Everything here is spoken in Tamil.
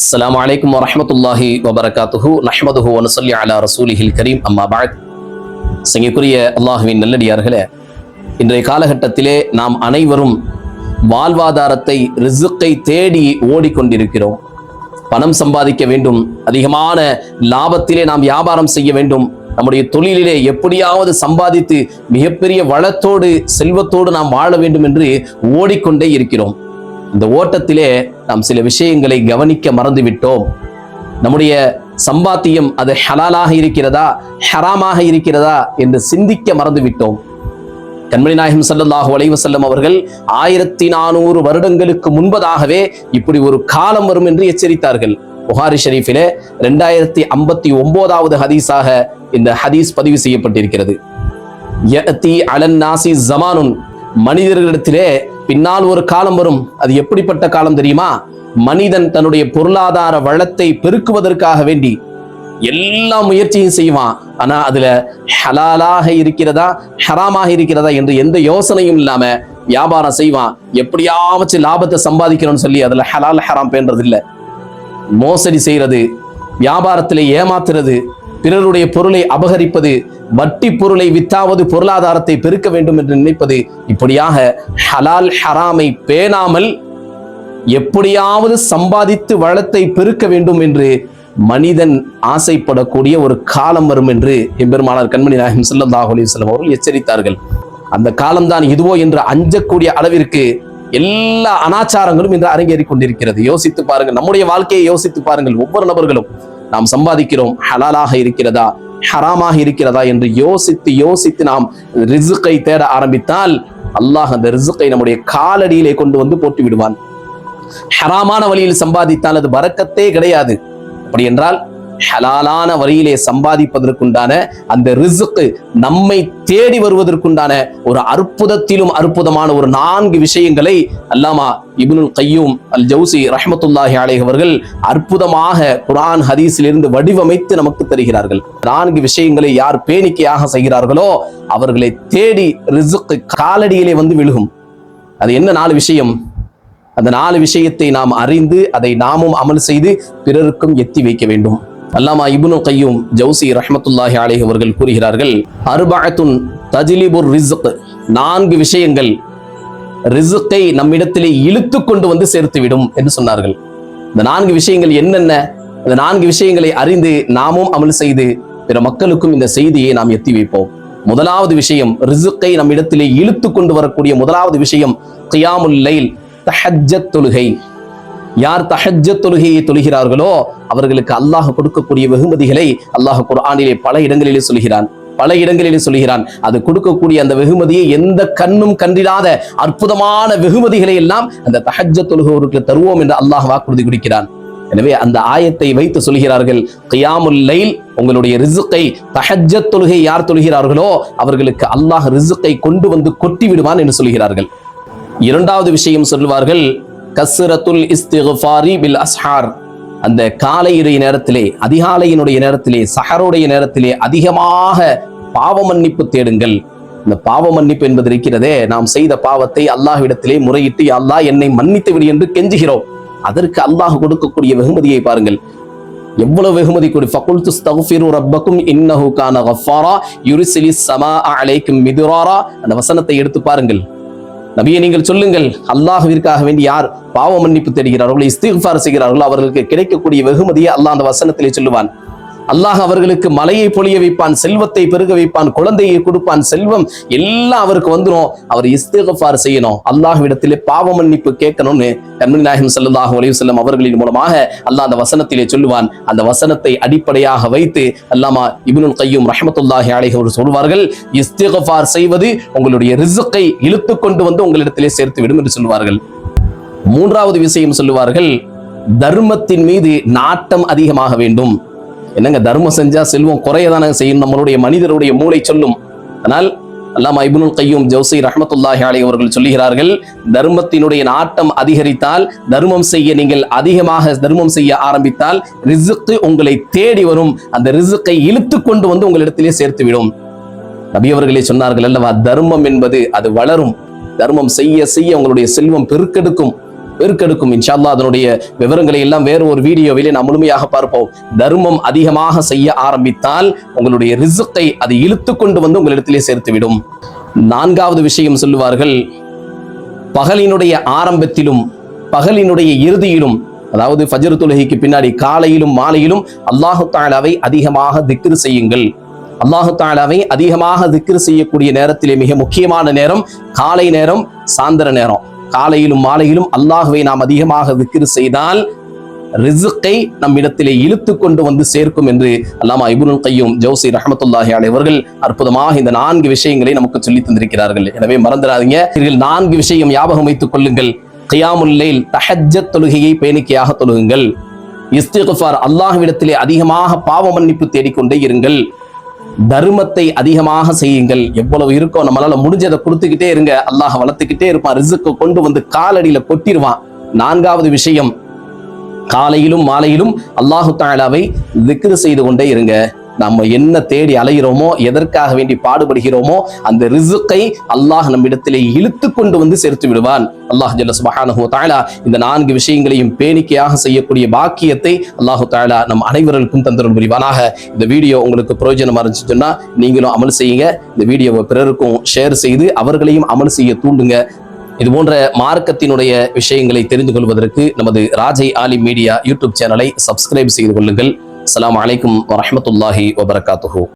அஸ்ஸலாமு அலைக்கும் வரஹ்மத்துல்லாஹி வபரகாத்துஹு நஹ்மதுஹு வ நுஸல்லி அலா ரசூலிஹில் கரீம் அம்மா பஅத். சங்கைக்குரிய அல்லாஹ்வின் நல்லடியார்களே, இன்றைய காலகட்டத்திலே நாம் அனைவரும் வாழ்வாதாரத்தை, ரிஸ்கை தேடி ஓடிக்கொண்டிருக்கிறோம். பணம் சம்பாதிக்க வேண்டும், அதிகமான லாபத்திலே நாம் வியாபாரம் செய்ய வேண்டும், நம்முடைய தொழிலிலே எப்படியாவது சம்பாதித்து மிகப்பெரிய வளத்தோடு செல்வத்தோடு நாம் வாழ வேண்டும் என்று ஓடிக்கொண்டே இருக்கிறோம். இந்த ஓட்டத்திலே நாம் சில விஷயங்களை கவனிக்க மறந்துவிட்டோம். நம்முடைய சம்பாத்தியம் அது ஹலாலாக இருக்கிறதா, ஹராமாக இருக்கிறதா என்று சிந்திக்க மறந்துவிட்டோம். கண்மணி நாயகம் ஸல்லல்லாஹு அலைஹி வஸல்லம் அவர்கள் 1400 வருடங்களுக்கு முன்பதாகவே இப்படி ஒரு காலம் வரும் என்று எச்சரித்தார்கள். புகாரி ஷரீஃபிலே 2059வது ஹதீஸாக இந்த ஹதீஸ் பதிவு செய்யப்பட்டிருக்கிறது. யஅதி அலன் நாசி ஸமானுன், மனிதர்களிடத்திலே பின்னால் ஒரு காலம் வரும். அது எப்படிப்பட்ட காலம் தெரியுமா? மனிதன் தன்னுடைய பொருளாதார வளத்தை பெருக்குவதற்காக வேண்டி எல்லா முயற்சியும் செய்வான். ஆனா அதுல ஹலாலாக இருக்கிறதா ஹராமாக இருக்கிறதா என்று எந்த யோசனையும் இல்லாம வியாபாரம் செய்வான். எப்படியாவது லாபத்தை சம்பாதிக்கணும்னு சொல்லி அதுல ஹலால் ஹராம் பேன்றது இல்ல. மோசடி செய்யறது, வியாபாரத்திலே ஏமாத்துறது, பிறருடைய பொருளை அபகரிப்பது, வட்டி பொருளை வித்தாவது பொருளாதாரத்தை பெருக்க வேண்டும் என்று நினைப்பது, இப்படியாக ஹலால் ஹராமை பேணாமல் எப்படியாவது சம்பாதித்து வளத்தை பெருக்க வேண்டும் என்று மனிதன் ஆசைப்படக்கூடிய ஒரு காலம் வரும் என்று எம்பெருமானார் கண்மணி நாயகம் ஸல்லல்லாஹு அலைஹி வஸல்லம் அவர்கள் எச்சரித்தார்கள். அந்த காலம்தான் இதுவோ என்று அஞ்சக்கூடிய அளவிற்கு எல்லா அனாச்சாரங்களும் இன்று அரங்கேறி கொண்டிருக்கிறது. யோசித்து பாருங்கள், நம்முடைய வாழ்க்கையை யோசித்து பாருங்கள். ஒவ்வொரு நபர்களும் நாம் சம்பாதிக்கிறோம், ஹலாலாக இருக்கிறதா ஹராமாக இருக்கிறதா என்று யோசித்து நாம் ரிஸ்கை தேட ஆரம்பித்தால் அல்லாஹ் அந்த ரிஸ்கை நம்முடைய காலடியிலே கொண்டு வந்து போட்டு விடுவான். ஹராமான வழியில் சம்பாதித்தால் அது பரக்கத்தே கிடையாது. அப்படி என்றால் ஹலாலான வழியிலே சம்பாதிப்பதற்குண்டான அந்த ரிஸ்க் நம்மை தேடி வருவதற்குண்டான ஒரு அற்புதத்திலும் அற்புதமான ஒரு 4 விஷயங்களை அல்லாமா இப்னுல் கய்யூம் அல் ஜௌசி ரஹ்மத்துல்லாஹி அலைஹி அவர்கள் அற்புதமாக குர்ஆன் ஹதீஸில் இருந்து வடிவமைத்து நமக்கு தருகிறார்கள். 4 விஷயங்களை யார் பேணிக்கையாக செய்கிறார்களோ அவர்களை தேடி ரிஸ்க் காலடியிலே வந்து விழுகும். அது என்ன 4 விஷயம்? அந்த 4 விஷயத்தை நாம் அறிந்து அதை நாமும் அமல் செய்து பிறருக்கும் எத்தி வைக்க வேண்டும். அல்லாமா இப்னுல் கய்யூம் ஜௌசி ரஹ்மத்துல்லாஹி அலைஹி அவர்கள் கூறுகிறார்கள், அர்பஅத்துன் தஜ்லிபுர் ரிஸ்க், 4 விஷயங்கள் ரிஸ்கை நம்மிடத்திலே இழுத்து கொண்டு வந்து சேர்த்துவிடும் என்று சொன்னார்கள். இந்த 4 விஷயங்கள் என்னென்ன? அந்த 4 விஷயங்களை அறிந்து நாமும் அமல் செய்து பிற மக்களுக்கும் இந்த செய்தியை நாம் எத்தி வைப்போம். முதலாவது விஷயம், ரிஸ்கை நம்மிடத்திலே இழுத்து கொண்டு வரக்கூடிய முதலாவது விஷயம் கியாமுல் லைல், தஹஜ்ஜத் தொழுகை. யார் தஹஜ்ஜத் தொழுகையை தொழுகிறார்களோ அவர்களுக்கு அல்லாஹ் கொடுக்கக்கூடிய வெகுமதிகளை அல்லாஹ் குர்ஆனிலே பல இடங்களிலே சொல்கிறான். அது கொடுக்கக்கூடிய அந்த வெகுமதியை எந்த கண்ணும் கண்டிராத அற்புதமான வெகுமதிகளை எல்லாம் அந்த தஹஜ்ஜத் தொழுகையோருக்கு தருவோம் என்று அல்லாஹ் வாக்குறுதி கொடுக்கிறான். எனவே அந்த ஆயத்தை வைத்து சொல்கிறார்கள், கியாமுல் லைல், உங்களுடைய ரிஸ்கை, தஹஜ்ஜத் தொழுகை யார் தொழுகிறார்களோ அவர்களுக்கு அல்லாஹ் ரிஸ்கை கொண்டு வந்து கொட்டி விடுவான் என்று சொல்கிறார்கள். இரண்டாவது விஷயம் சொல்வார்கள், கஸ்ரத்துல் இஸ்திக்ஃபாரி பில் அஸ்ஹார், அந்த காலையுடைய நேரத்திலே, அதிகாலையினுடைய நேரத்திலே, சஹருடைய நேரத்திலே அதிகமாக பாவ மன்னிப்பு தேடுங்கள். இந்த பாவ மன்னிப்பு என்பது இருக்கிறதே, நாம் செய்த பாவத்தை அல்லாஹ்விடத்திலே முறையிட்டு அல்லாஹ் என்னை மன்னித்து விடு என்று கெஞ்சுகிறோம். அதற்கு அல்லாஹ் கொடுக்கக்கூடிய வெகுமதியை பாருங்கள். எவ்வளவு வெகுமதி கொடு. ஃபகுல்து ஸ்தக்ஃபிரு ரப்பக்கும் இன்னஹு கான கஃபாரா யுர்சிலிஸ் ஸமாஅ அலைக்கும் மிதுராரா. அந்த வசனத்தை எடுத்து பாருங்கள். நபியே, நீங்கள் சொல்லுங்கள், அல்லாஹ்விற்காக வேண்டி யார் பாவ மன்னிப்பு தேடுகிறார்களோ, இஸ்திக்ஃபார் செய்கிறார்களோ அவர்களுக்கு கிடைக்கக்கூடிய வெகுமதியை அல்லாஹ் அந்த வசனத்திலே சொல்லுவான். அல்லாஹ் அவர்களுக்கு மலையை பொழிய வைப்பான், செல்வத்தை பெருக வைப்பான், குழந்தையை கொடுப்பான், செல்வம் எல்லாம் அவருக்கு வந்துடும். அவர் இஸ்திக்ஃபார் செய்யணும், அல்லாஹ்விடத்திலே பாவ மன்னிப்பு கேட்கணும்னு கண்மணி நாயகம் ஸல்லல்லாஹு அலைஹி வஸல்லம் அவர்களின் மூலமாக அல்லாஹ் அந்த வசனத்திலே சொல்லுவான். அந்த வசனத்தை அடிப்படையாக வைத்து அல்லாமா இப்னுல் கய்யூம் ரஹ்மத்துல்லாஹி அலைஹி அவர்கள் சொல்வார்கள், இஸ்திக்ஃபார் செய்வது உங்களுடைய ரிஸ்கை இழுத்து கொண்டு வந்து உங்களிடத்திலே சேர்த்து விடும் என்று சொல்வார்கள். மூன்றாவது விஷயம் சொல்லுவார்கள், தர்மத்தின் மீது நாட்டம் அதிகமாக வேண்டும். என்னங்க, தர்மம் செஞ்சா செல்வம் குறையதான செய்யும் நம்மளுடைய மனிதருடைய மூளை சொல்லும். ஆனால் அல்லாமா இப்னுல் கய்யூம் ஜௌசி ரஹ்மத்துல்லாஹி அலைஹி அவர்கள் சொல்லுகிறார்கள், தர்மத்தினுடைய நாட்டம் அதிகரித்தால், தர்மம் செய்ய நீங்கள் அதிகமாக தர்மம் செய்ய ஆரம்பித்தால் ரிஸ்க் உங்களை தேடி வரும். அந்த ரிஸ்கை இழுத்து கொண்டு வந்து உங்களிடத்திலே சேர்த்து விடும். நபி அவர்களே சொன்னார்கள் அல்லவா, தர்மம் என்பது அது வளரும். தர்மம் செய்ய செய்ய உங்களுடைய செல்வம் பெருக்கெடுக்கும். பெருக்கெடுக்கும். இன்ஷா அல்லாஹ் அதனுடைய விவரங்களை எல்லாம் வேறு ஒரு வீடியோவிலே நாம் முழுமையாக பார்ப்போம். தர்மம் அதிகமாக செய்ய ஆரம்பித்தால் உங்களுடைய ரிஸ்கை அது இழுத்து கொண்டு வந்து உங்களிடத்திலே சேர்த்துவிடும். நான்காவது விஷயம் சொல்லுவார்கள், பகலினுடைய ஆரம்பத்திலும் பகலினுடைய இறுதியிலும், அதாவது ஃபஜ்ர் தொழுகைக்கு பின்னாடி காலையிலும் மாலையிலும் அல்லாஹு தஆலாவை அதிகமாக திக்ர் செய்யுங்கள். அல்லாஹு தஆலாவை அதிகமாக திக்ர் செய்யக்கூடிய நேரத்திலே மிக முக்கியமான நேரம் காலை நேரம், சாயந்தர நேரம். காலையிலும் மாலையிலும் அல்லாஹ்வை நாம் அதிகமாக திக்ர் செய்தால் ரிஸ்கை நம்மிடத்திலே இழுத்து கொண்டு வந்து சேர்க்கும் என்று அல்லாமா இப்னுல் கய்யூம் ஜௌஸி ரஹ்மத்துல்லாஹி அலைஹி அவர்கள் அற்புதமாக இந்த 4 விஷயங்களை நமக்கு சொல்லி தந்திருக்கிறார்கள். எனவே மறந்துடாதீங்க, இதில் 4 விஷயம் ஞாபகம் வைத்துக் கொள்ளுங்கள். கியாமுல் லைல், தஹஜ்ஜத் தொழுகையை பேணிக்கையாக தொழுகுங்கள். இஸ்திக்ஃபார், அல்லாஹ்விடத்திலே அதிகமாக பாவ மன்னிப்பு தேடிக்கொண்டே இருங்கள். தர்மத்தை அதிகமாக செய்யுங்கள். எவ்வளவு இருக்கோ நம்மளால முடிஞ்சதை கொடுத்துக்கிட்டே இருங்க. அல்லாஹ் வளர்த்துக்கிட்டே இருப்பான், ரிஸ்கை கொண்டு வந்து காலடியில கொட்டிடுவான். 4வது விஷயம், காலையிலும் மாலையிலும் அல்லாஹு தஆலாவை திக்ர் செய்து கொண்டே இருங்க. நம்ம என்ன தேடி அலைகிறோமோ, எதற்காக வேண்டி பாடுபடுகிறோமோ, அந்த ரிஸ்கை அல்லாஹ் நம்மிடத்திலே இழுத்து கொண்டு வந்து சேர்த்து விடுவான். அல்லாஹ் ஜல்ல சுப்ஹானஹு வ தஆலா இந்த 4 விஷயங்களையும் பேணிக்கையாக செய்யக்கூடிய பாக்கியத்தை அல்லாஹு தஆலா நம் அனைவருக்கும் தந்தருள் புரிவானாக. இந்த வீடியோ உங்களுக்கு பிரயோஜனமா இருந்துச்சுன்னா நீங்களும் அமல் செய்யுங்க. இந்த வீடியோவை பிறருக்கும் ஷேர் செய்து அவர்களையும் அமல் செய்ய தூண்டுங்க. இது போன்ற மார்க்கத்தினுடைய விஷயங்களை தெரிந்து கொள்வதற்கு நமது ராஜை ஆலிம் மீடியா யூடியூப் சேனலை சப்ஸ்கிரைப் செய்து கொள்ளுங்கள். அஸ்ஸலாமு அலைக்கும் வரஹ்மத்துல்லாஹி வபரகாத்துஹு.